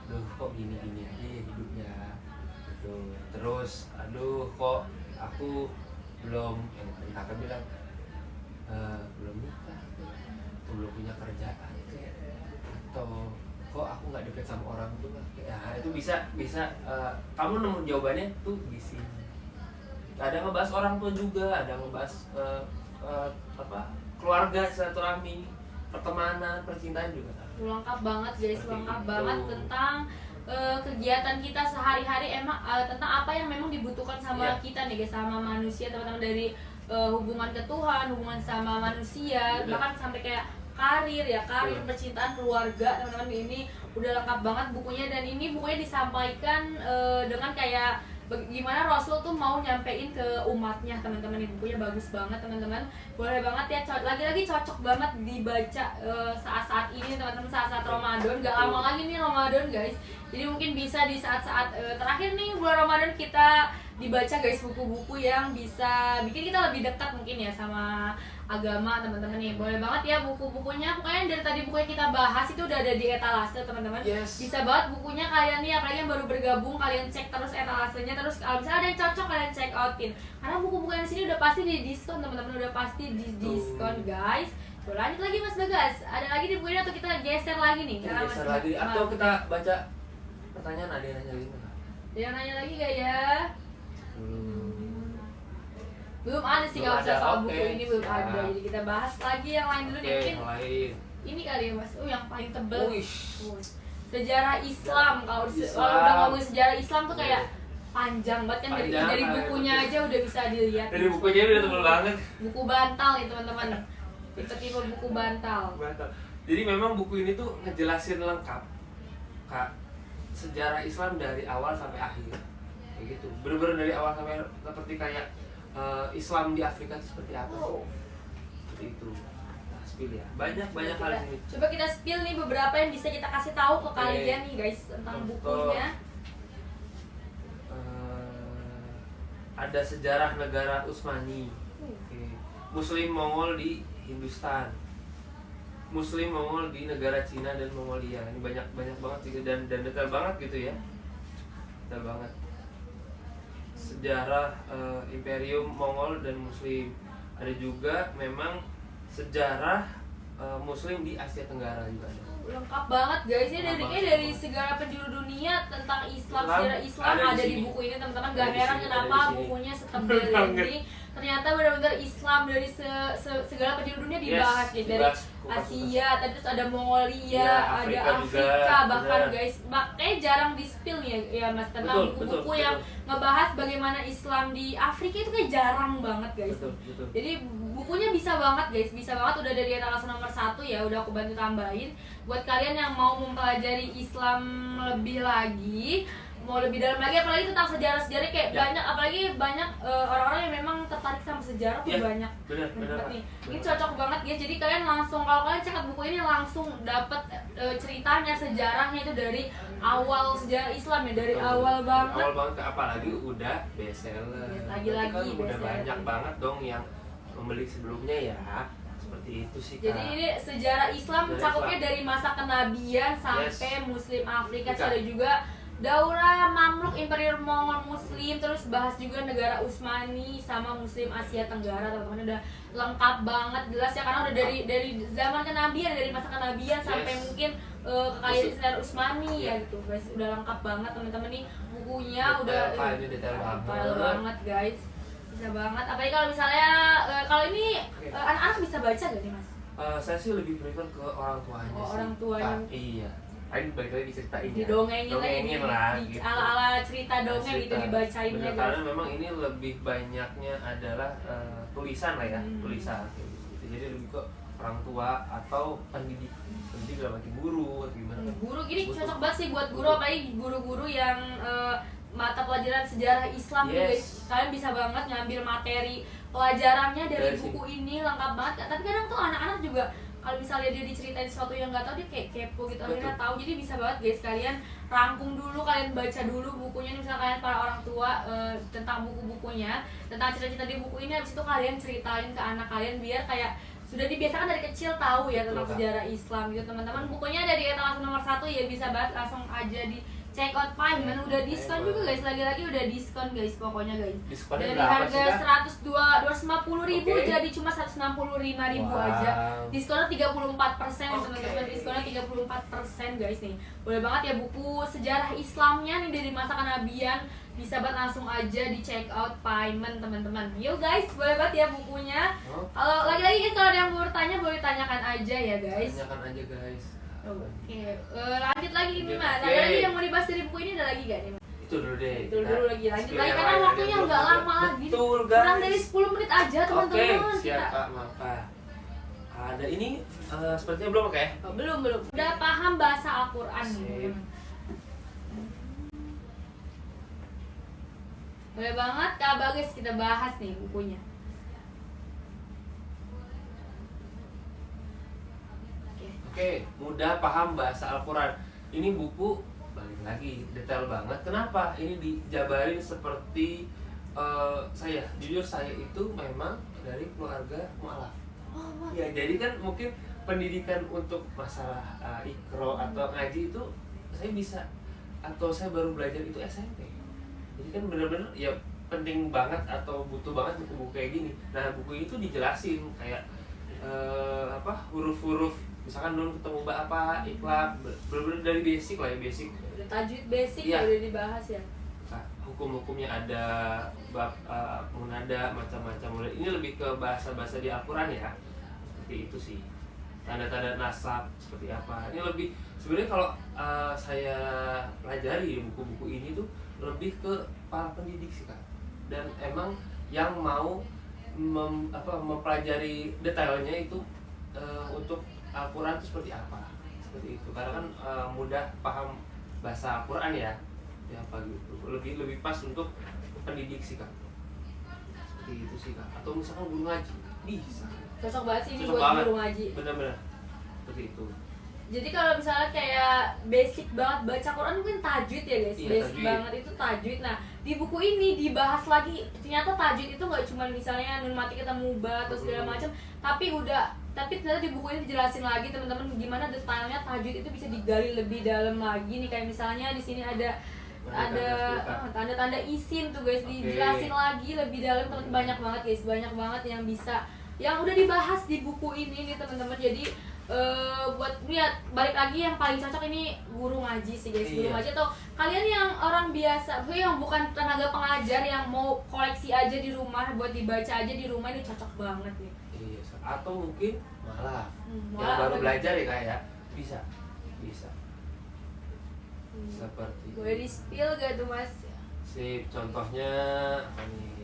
aduh kok gini-gini aja ya hidupnya gitu. Terus aduh kok aku belum kakak bilang belum nikah atau belum punya kerjaan atau kok aku nggak deket sama orang tua ya, itu bisa kamu nemu jawabannya tuh di sini. Ada ngebahas orang tua juga, ada ngebahas keluarga, silaturahmi, pertemanan, percintaan juga. Lengkap banget guys, lengkap banget tentang kegiatan kita sehari-hari, emang tentang apa yang memang dibutuhkan sama kita nih guys, sama manusia teman-teman, dari hubungan ke Tuhan, hubungan sama manusia, bahkan sampai kayak karir, percintaan, keluarga teman-teman. Ini udah lengkap banget bukunya, dan ini bukunya disampaikan dengan kayak gimana Rasul tuh mau nyampein ke umatnya teman-teman. Ini bukunya bagus banget teman-teman, boleh banget ya, lagi-lagi cocok banget dibaca saat-saat ini teman-teman, saat-saat Ramadan. Gak lama lagi nih Ramadan guys, jadi mungkin bisa di saat-saat terakhir nih bulan Ramadan kita dibaca guys, buku-buku yang bisa bikin kita lebih dekat mungkin ya sama agama teman-teman nih. Boleh banget ya buku-bukunya, pokoknya dari tadi buku yang kita bahas itu udah ada di etalase teman-teman. Bisa banget bukunya kalian nih, apalagi yang baru bergabung, kalian cek terus etalasenya, terus kalau misalnya ada yang cocok kalian check outin, karena buku-buku yang di sini udah pasti di diskon teman-teman, udah pasti di diskon guys. Boleh lanjut lagi Mas Bagas, ada lagi di bukunya atau kita geser lagi nih? Geser lagi atau kita baca pertanyaan, ada yang nanya lagi nggak? Ada yang nanya lagi gak ya? Belum ada sih kalau soal buku ini, belum ada. Jadi kita bahas lagi yang lain dulu nih, mungkin ini kali ya mas. Yang paling tebel sejarah Islam. Kalau udah ngomong sejarah Islam tuh kayak panjang banget kan, Panjang, dari bukunya aja udah bisa dilihat. Dari bukunya udah tebel banget. Buku bantal nih teman-teman, tipe-tipe buku bantal. Bantal. Jadi memang buku ini tuh ngejelasin lengkap, Kak, sejarah Islam dari awal sampai akhir, kayak gitu. Bener-bener dari awal sampai seperti kayak Islam di Afrika itu seperti apa, seperti itu. Nah, spill ya. Banyak hal ini. Coba kita spill nih beberapa yang bisa kita kasih tahu ke Oke. kalian nih guys tentang bukunya. Ada sejarah negara Utsmani, Muslim Mongol di Hindustan, Muslim Mongol di negara Cina dan Mongolia. Ini banyak banget sih, dan detail banget gitu ya, detail banget. Sejarah Imperium Mongol dan Muslim. Ada juga memang sejarah Muslim di Asia Tenggara juga ada. Lengkap banget guys ya, dari segala penjuru dunia tentang Islam, sejarah Islam ada di buku ini teman-teman. Gak heran kenapa bukunya setebal ini. Ternyata benar-benar Islam dari segala penjuru dunia dibahas gitu. Dari Asia, terus ada Mongolia, ada Afrika bahkan guys. Makanya jarang di spill nih ya Mas tentang buku-buku yang ngebahas bagaimana Islam di Afrika itu kayak jarang banget guys. Betul. Jadi bukunya bisa banget guys, bisa banget, udah dari etalase nomor 1 ya, udah aku bantu tambahin. Buat kalian yang mau mempelajari Islam lebih lagi, mau lebih dalam lagi, apalagi tentang sejarah-sejarah kayak banyak, apalagi banyak orang-orang yang memang tertarik sama sejarah tuh banyak. Bener Nih. Ini cocok banget ya, jadi kalian langsung, kalau kalian cekat buku ini langsung dapat ceritanya, sejarahnya itu dari awal sejarah Islam ya, dari awal banget. Awal banget, apalagi udah bestseller. Lagi-lagi kan udah bestseller. banyak banget dong yang membeli sebelumnya ya. Seperti itu sih, Kak. Jadi ini sejarah Islam cakupnya dari masa kenabian sampai Muslim Afrika. Ada juga Daurah Mamluk Imperium Mongol Muslim, terus bahas juga negara Utsmani sama Muslim Asia Tenggara. Teman-teman udah lengkap banget, jelas ya, karena udah dari zaman kenabian, dari masa kenabian sampai mungkin kekayaan sejarah Utsmani ya gitu guys. Udah lengkap banget teman-teman nih bukunya, detail banget guys. Bisa banget, apalagi kalau misalnya kalau ini anak-anak bisa baca gak nih Mas? Saya sih lebih prefer ke orang tuanya sih. Orang tuanya. Iya. Ini balik lagi diceritain ya. Didongengin lah, gitu. gitu. Ala-ala cerita dongeng gitu dibacainnya guys. Karena memang ini lebih banyaknya adalah tulisan lah ya, tulisan gitu. Jadi lebih ke orang tua atau pendidik dalam arti guru atau gimana. Guru gini cocok banget sih buat guru, apalagi guru-guru yang mata pelajaran sejarah Islam guys. Kalian bisa banget ngambil materi pelajarannya dari buku ini, lengkap banget. Tapi kadang tuh anak-anak juga kalau misalnya dia diceritain sesuatu yang nggak tahu, dia kayak kepo gitu, akhirnya tahu. Jadi bisa banget guys, kalian rangkum dulu, kalian baca dulu bukunya nih, misalnya kalian para orang tua tentang buku-bukunya, tentang cerita-cerita di buku ini, habis itu kalian ceritain ke anak kalian biar kayak sudah dibiasakan dari kecil tahu ya tentang sejarah Islam gitu teman-teman. Bukunya ada di etalase nomor 1 ya, bisa banget langsung aja di check out Payment. Udah diskon juga guys, lagi-lagi udah diskon guys pokoknya guys. Diskonnya dari harga 250.000 jadi cuma 165.000 aja. Diskonnya 34% teman-teman, diskonnya 34% guys nih. Boleh banget ya buku sejarah Islamnya nih dari masa kenabian, bisa banget langsung aja di check out Payment teman-teman. Yuk guys, boleh banget ya bukunya. Kalau lagi-lagi kalau ada yang mau bertanya boleh tanyakan aja ya guys. Tanyakan aja guys. Oke, lanjut lagi nih Mas. Ada lagi yang mau dibahas dari buku ini, ada lagi gak nih Mas? Itu dulu deh. Itu dulu lagi, lanjut lagi karena waktunya nggak lama lagi. Betul guys. Kurang dari 10 menit aja teman-teman. Oke, siap Kak, maka ada ini sepertinya belum oke? Belum. Udah paham bahasa Al-Quran nih. Boleh banget Kak Bagus kita bahas nih bukunya. Oke, mudah paham bahasa Al-Quran. Ini buku balik lagi detail banget. Kenapa? Ini dijabarin seperti jujur saya itu memang dari keluarga mu'alaf. Ya, jadi kan mungkin pendidikan untuk masalah ikro atau ngaji itu saya bisa, atau saya baru belajar itu SMP. Jadi kan bener-bener ya penting banget atau butuh banget buku-buku kayak gini. Nah, buku itu dijelasin kayak huruf-huruf, misalkan dulu ketemu apa, ikhlas, bener-bener dari basic lah ya, basic. Udah tajwid basic ya, udah dibahas ya. Nah, hukum-hukumnya ada, bab munada, macam-macam. Ini lebih ke bahasa-bahasa di Al-Quran ya, seperti itu sih. Tanda-tanda nasab seperti apa. Ini lebih sebenarnya kalau saya pelajari buku-buku ini tuh lebih ke para pendidik sih Kak, dan emang yang mau mempelajari detailnya itu untuk Al-Quran itu seperti apa, seperti itu, karena kan mudah paham bahasa Al-Quran ya apa gitu, lebih pas untuk pendidik sih Kak, seperti itu sih Kak. Atau misalkan guru ngaji bisa, Cocok banget sih ini cocok buat banget, guru ngaji. benar-benar seperti itu. Jadi kalau misalnya kayak basic banget baca Quran mungkin tajwid ya guys, Iya, basic tajwid. banget itu tajwid. Nah di buku ini dibahas lagi ternyata tajwid itu nggak cuma misalnya nun mati ketemu ba atau segala macam, tapi ternyata di buku ini dijelasin lagi teman-teman gimana detailnya tajwid itu bisa digali lebih dalam lagi nih. Kayak misalnya di sini ada tanda-tanda isim tuh guys, dijelasin lagi lebih dalam, banyak banget guys, banyak banget yang udah dibahas di buku ini nih teman-teman. Jadi buat lihat balik lagi yang paling cocok ini guru ngaji sih guys, guru ngaji atau kalian yang orang biasa, yang bukan tenaga pengajar yang mau koleksi aja di rumah buat dibaca aja di rumah, ini cocok banget nih. Iya, atau mungkin malah yang malah baru belajar ya Kak ya, bisa seperti boleh di spill gak tuh Mas? sip, contohnya apa nih?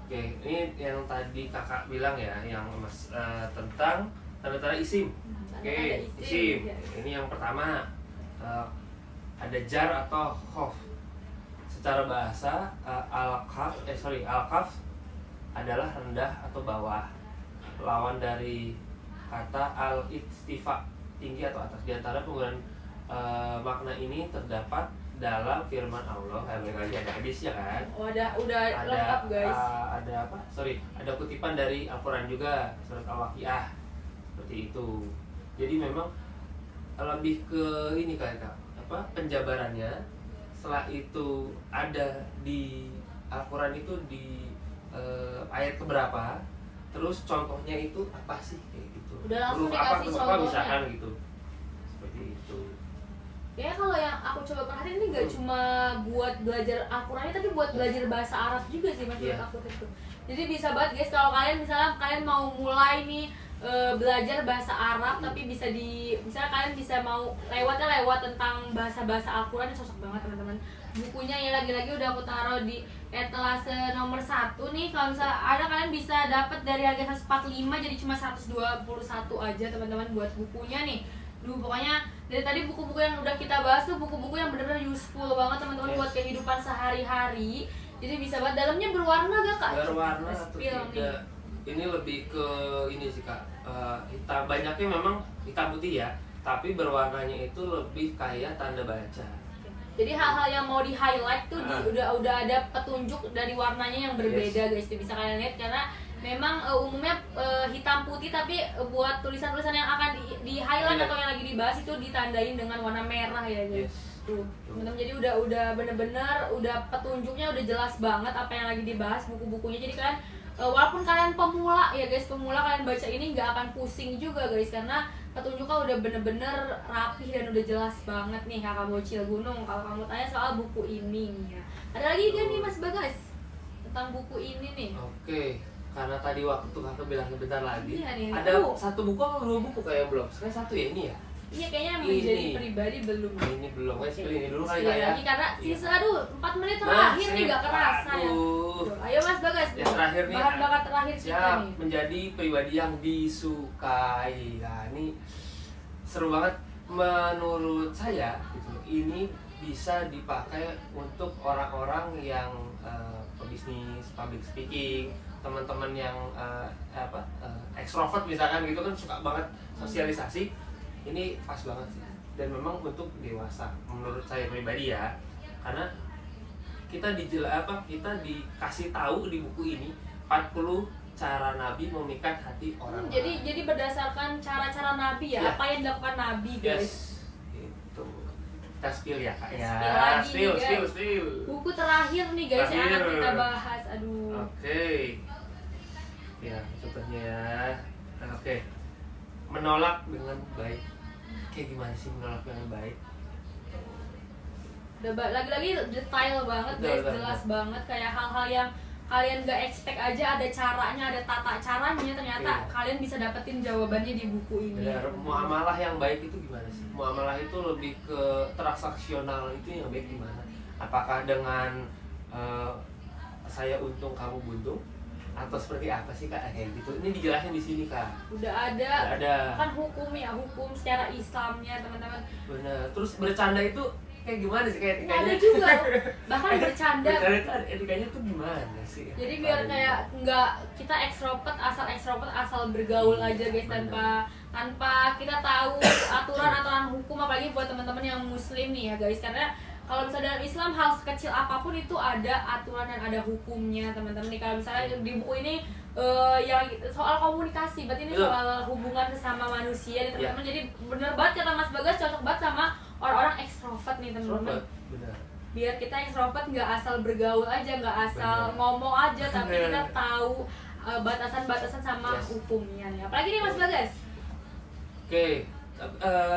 Oke, ini yang tadi kakak bilang ya, yang mas tentang tanda-tanda isim. Oke, isim. Ya. Ini yang pertama, ada jar atau khof. Secara bahasa al-kaf adalah rendah atau bawah. Lawan dari kata al-istifa, tinggi atau atas. Di antara penggunaan makna ini terdapat dalam firman Allah. Balik lagi ada hadisnya kan? Oh, udah lengkap guys. Ada kutipan dari Al-Quran juga, surat Al-Waqiah, seperti itu. Jadi memang lebih ke ini kayak penjabarannya. Setelah itu ada di Al-Quran itu di ayat keberapa, terus contohnya itu apa sih kayak gitu. Udah langsung huruf apa dikasih huruf apa contohnya. misalkan gitu, seperti itu. Ya kalau yang aku coba perhatiin ini gak cuma buat belajar Al-Quran tapi buat belajar bahasa Arab juga sih Mas, menurut aku itu. Jadi bisa banget guys kalau kalian misalnya kalian mau mulai nih belajar bahasa Arab, tapi misalnya kalian bisa mau lewat tentang bahasa Al-Quran, cocok banget teman-teman. Bukunya ya lagi-lagi udah aku taruh di etalase nomor 1 nih. Kalau misalnya ada kalian bisa dapat dari harga 145 jadi cuma 121 aja teman-teman buat bukunya nih. Pokoknya dari tadi buku-buku yang udah kita bahas tuh buku-buku yang bener-bener useful banget teman-teman buat kehidupan sehari-hari. Jadi bisa banget. Dalamnya berwarna gak Kak? Berwarna atau tidak? Ini lebih ke ini sih Kak, hitam, banyaknya memang hitam putih ya, tapi berwarnanya itu lebih kayak tanda baca. Jadi hal-hal yang mau di highlight tuh udah ada petunjuk dari warnanya yang berbeda guys. Itu bisa kalian lihat karena memang umumnya hitam putih, tapi buat tulisan-tulisan yang akan di highlight atau yang lagi dibahas itu ditandain dengan warna merah ya guys. Tuh teman-teman, jadi udah bener-bener udah petunjuknya udah jelas banget apa yang lagi dibahas buku-bukunya. Jadi kalian walaupun kalian pemula ya guys, kalian baca ini nggak akan pusing juga guys, karena petunjuknya udah bener-bener rapih dan udah jelas banget nih kakak bocil gunung. Kalau kamu tanya soal buku ini ya, ada lagi gak nih Mas Bagas tentang buku ini nih? Oke, karena tadi waktu kakak bilang sebentar lagi, iya nih, ada satu buku atau 2 buku kayak belum? Sekarang 1 ya ini ya? Iya kayaknya menjadi pribadi belum. Ini belum, pilih ini dulu kali ya. Karena sisa 4 menit terakhir nih gak kerasa ya. Ayo Mas Bagas, yang terakhir nih, bahan bakat terakhir kita nih. Menjadi pribadi yang disukai. Nah ini seru banget menurut saya gitu. Ini bisa dipakai untuk orang-orang yang pebisnis, public speaking, teman-teman yang ekstrovert misalkan gitu kan, suka banget sosialisasi. Ini pas banget sih, dan memang untuk dewasa menurut saya pribadi ya, karena kita dikasih tahu di buku ini 40 cara Nabi memikat hati orang. Jadi berdasarkan cara-cara Nabi ya, apa yang dilakukan Nabi guys. Itu kita spill ya Kak ya. Spill. Buku terakhir nih guys yang akan kita bahas. Aduh. Oke. Ya, contohnya ya. Oke. Menolak dengan baik. Kayak gimana sih menolak dengan baik? Lagi-lagi detail banget guys, jelas banget, kayak hal-hal yang kalian gak expect aja, ada caranya, ada tata caranya, ternyata kalian bisa dapetin jawabannya di buku ini. Benar, muamalah yang baik itu gimana sih? Muamalah itu lebih ke transaksional, itu yang baik gimana? Apakah dengan eh, saya untung kamu buntung atau seperti apa sih Kak kayak gitu? Ini dijelasin di sini Kak. Udah Udah ada ada. kan hukum secara Islamnya teman-teman. Benar. Terus bercanda itu kayak gimana sih kayak Nggak ada juga, bahkan bercanda. Bercanda itu etikanya tuh gimana sih? Jadi biar kayak nggak kita ekstrovert asal bergaul aja guys, tanpa kita tahu aturan hukum, apalagi buat teman-teman yang muslim nih ya guys, karena kalau misalnya dalam Islam hal sekecil apapun itu ada aturan dan ada hukumnya teman-teman nih. Kalau misalnya di buku ini yang soal komunikasi, berarti ini soal hubungan sesama manusia nih teman-teman. Jadi bener banget kata Mas Bagas, cocok banget sama orang-orang ekstrovert nih teman-teman. Benar. Biar kita ekstrovert nggak asal bergaul aja, nggak asal ngomong aja, tapi kita tahu batasan-batasan sama hukumnya nih. Apalagi nih Mas Bagas. Oke.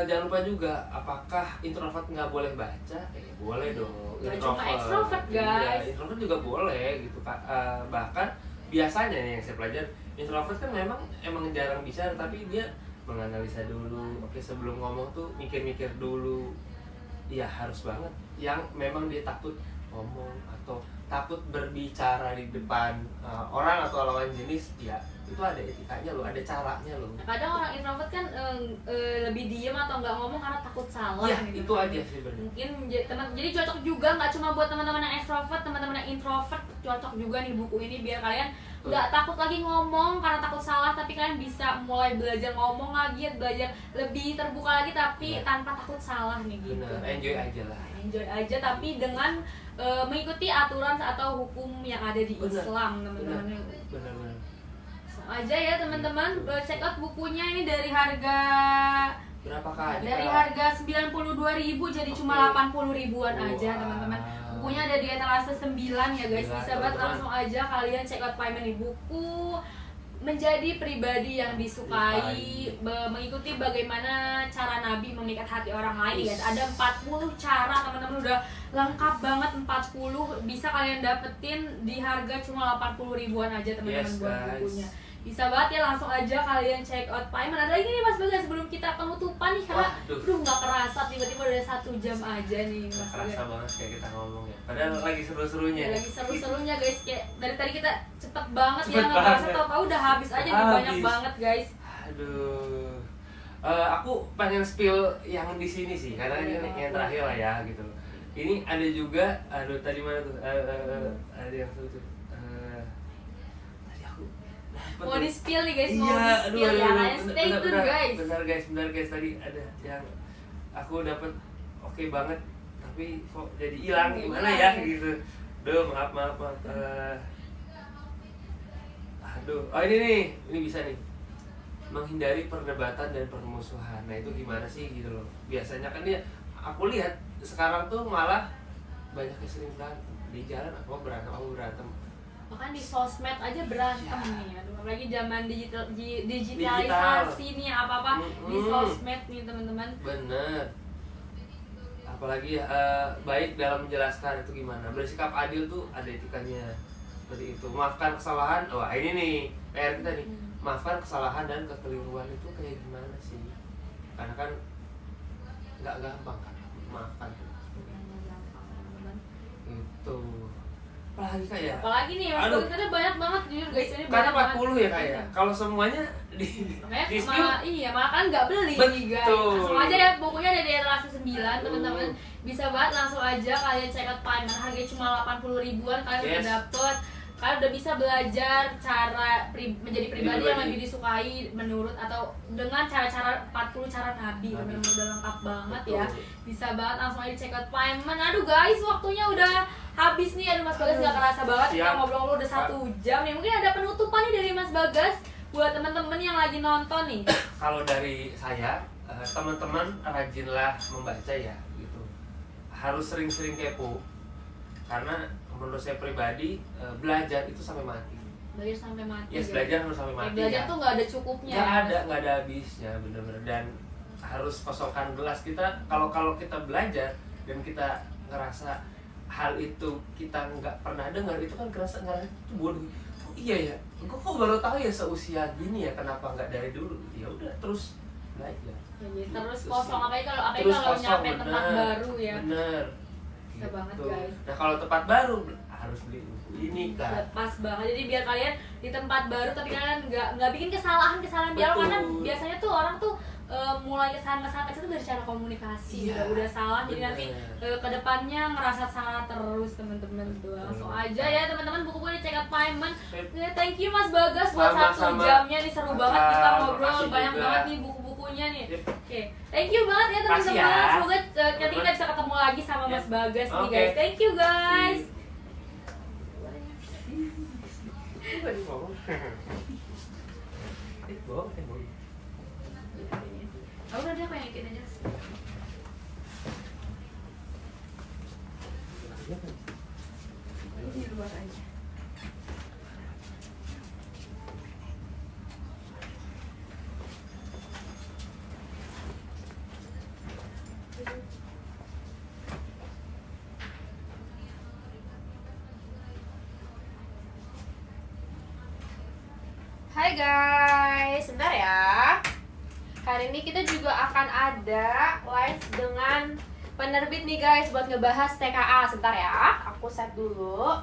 Jangan lupa juga, apakah introvert nggak boleh baca? Boleh dong. Nggak cuma extrovert guys. Introvert juga boleh gitu Kak. Bahkan biasanya nih yang saya pelajari, introvert kan emang jarang bicara, tapi dia menganalisa dulu. Oke, sebelum ngomong tuh mikir-mikir dulu. Iya harus banget. Yang memang dia takut ngomong atau takut berbicara di depan orang atau lawan jenis, ya itu ada etikanya loh, ada caranya loh. Nah, kadang orang introvert kan lebih diem atau nggak ngomong karena takut salah. Ya, gitu. itu aja sih benar. Mungkin jadi cocok juga nggak cuma buat teman-teman yang extrovert, teman-teman yang introvert cocok juga nih buku ini, biar kalian nggak takut lagi ngomong karena takut salah, tapi kalian bisa mulai belajar ngomong lagi, belajar lebih terbuka lagi, tapi tanpa takut salah nih gitu. Benar, enjoy aja lah. Enjoy aja, tapi dengan mengikuti aturan atau hukum yang ada di Islam teman-teman. Benar. Aja ya teman-teman, check out bukunya ini dari harga berapa Kak? Dari harga 92.000 jadi cuma 80 ribuan aja teman-teman. Bukunya ada di etalase 9 ya guys. Bisa banget langsung aja kalian check out Paiman di buku menjadi pribadi yang disukai, mengikuti bagaimana cara Nabi memikat hati orang lain guys. Ada 40 cara teman-teman, udah lengkap banget 40, bisa kalian dapetin di harga cuma 80 ribuan aja teman-teman buat bukunya. Bisa banget ya, langsung aja kalian check out Paiman. Ada lagi nih Mas Bagas sebelum kita penutupan nih, karena nggak kerasa tiba-tiba udah 1 jam aja nih Mas Bagas. Kerasa banget kayak kita ngomong ya, padahal lagi seru-serunya. Lagi seru-serunya guys, kayak dari tadi kita cepet banget ya, nggak kerasa, tau-tau udah habis aja nih, banyak banget guys. Aduh, aku pengen spill yang di sini sih, karena ini yang terakhir lah ya gitu. Ini ada juga, tadi mana tuh? Ada yang seru tuh. Mau di spill nih guys, mau di spill ya, kalian stay tune guys. Benar guys, tadi ada yang aku dapat oke banget, tapi kok jadi hilang gimana ya gitu. Maaf. Ini bisa nih. Menghindari perdebatan dan permusuhan. Nah, itu gimana sih gitu loh. Biasanya kan aku lihat sekarang tuh malah banyak yang sering berantem di jalan, aku berantem. Bahkan di sosmed aja berantem nih, aduh, apalagi zaman digitalisasi nih, apa-apa di sosmed nih teman-teman. Bener. Apalagi baik dalam menjelaskan itu gimana, bersikap adil tuh ada etikanya seperti itu. Maafkan kesalahan, wah ini nih PR kita nih, maafkan kesalahan dan kekeliruan itu kayak gimana sih, karena kan nggak gampang kan maafkan itu. Apalagi kayak apalagi nih Mas Bagas, kita banyak banget jujur guys, ini karena banyak 40 ya kayak kalau semuanya di malah kan nggak beli nih guys. Langsung aja ya, bukunya ada di etalase 9 teman-teman, bisa banget langsung aja kalian check out Paiman, harganya cuma 80 ribuan, kalian udah dapet, kalian udah bisa belajar cara menjadi pribadi yang lebih disukai menurut atau dengan cara-cara 40 cara Nabi. Benar-benar udah lengkap banget ya. Bisa banget langsung aja check out Paiman. Aduh guys, waktunya udah habis nih. Aduh Mas Bagas, nggak kerasa banget kita ngobrol udah 1 jam nih. Mungkin ada penutupan nih dari Mas Bagas buat teman-teman yang lagi nonton nih. Kalau dari saya, teman-teman rajinlah membaca ya gitu. Harus sering-sering kepo. Karena menurut saya pribadi, belajar itu sampai mati. Belajar sampai mati. Yes, belajar harus sampai mati. Belajar tuh nggak ada cukupnya. Nggak ada habisnya, bener-bener. Dan harus kosongkan gelas kita. Kalau kita belajar dan kita ngerasa hal itu kita nggak pernah dengar, itu kan ngerasa itu bodoh. Oh iya ya, gue kok baru tahu ya seusia gini ya, kenapa nggak dari dulu? Ya udah terus belajar. Ya, terus kosong, apalagi kalau nyampe tempat baru ya. Bener. Bisa banget guys. Nah kalau tempat baru harus beli buku ini kan. Pas banget. Jadi biar kalian di tempat baru tapi kalian nggak bikin kesalahan biar karena biasanya tuh orang tuh mulai kesalahan kecil tuh dari cara komunikasi. Iya, udah salah jadi nanti kedepannya ngerasa salah terus teman-teman tuh. Langsung aja ya teman-teman buku-buku di Check Up Payment. Thank you Mas Bagas buat Sama-sama. 1 jamnya nih, seru banget kita ngobrol, Makasih banyak juga. banget nih buku-bukunya nih. Oke, thank you banget ya Makasih teman-teman. ya. Semoga nanti kita bisa ketemu lagi sama Mas Bagas nih Oke. guys. Thank you guys. Aku udah pengen ikin aja. Di luar aja. Hai guys, sebentar ya. Hari ini kita juga akan ada live dengan penerbit nih guys buat ngebahas TKA. Sebentar ya, aku set dulu.